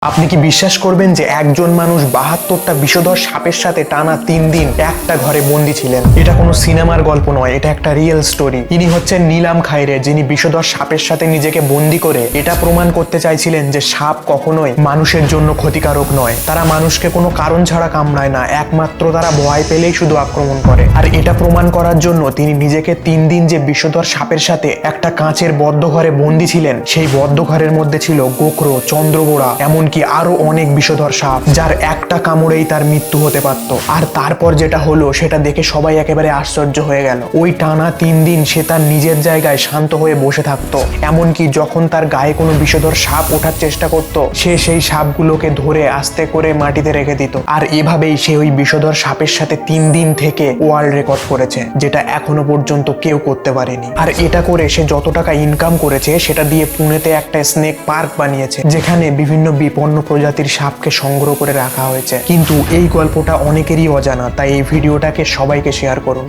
আপনি কি বিশ্বাস করবেন যে একজন মানুষ 72টা বিষধর সাপের সাথে টানা 3 দিন একটা ঘরে বন্দী ছিলেন? এটা কোনো সিনেমার গল্প নয়, এটা একটা রিয়েল স্টোরি। ইনি হচ্ছেন নীলাম খাইরে, যিনি বিষধর সাপের সাথে নিজেকে বন্দী করে এটা প্রমাণ করতে চাইছিলেন যে সাপ কখনোই মানুষের জন্য ক্ষতিকারক নয়। তারা মানুষকে কোনো কারণ ছাড়া কামড়ায় না, একমাত্র তারা ভয় পেলেই শুধু আক্রমণ করে। আর এটা প্রমাণ করার জন্য তিনি নিজেকে 3 দিন যে বিষধর সাপের সাথে একটা কাঁচের বদ্ধ ঘরে বন্দী ছিলেন, সেই বদ্ধ ঘরের মধ্যে ছিল গোখরো, চন্দ্রবোড়া, এমনকি আরো অনেক বিষধর সাপ, যার একটা কামড়েই তার মৃত্যু হতে পারত। আর তারপর যেটা হলো সেটা দেখে সবাই একেবারে আশ্চর্য হয়ে গেল। ওই টানা 3 দিন সে তার নিজের জায়গায় শান্ত হয়ে বসে থাকতো, এমনকি যখন তার গায়ে কোনো বিষধর সাপ ওঠার চেষ্টা করত, সে সেই সাপগুলোকে ধরে আস্তে করে মাটিতে রেখে দিত। আর এভাবেই সে ওই বিষধর সাপের সাথে 3 দিন থেকে ওয়ার্ল্ড রেকর্ড করেছে, যেটা এখনো পর্যন্ত কেউ করতে পারেনি। আর এটা করে সে যত টাকা ইনকাম করেছে সেটা দিয়ে পুনেতে একটা স্নেক পার্ক বানিয়েছে, যেখানে বিভিন্ন বিপন্ন প্রজাতির সাপকে সংগ্রহ করে রাখা হয়েছে। কিন্তু এই গল্পটা অনেকেরই অজানা, তাই এই ভিডিওটাকে সবাইকে শেয়ার করুন।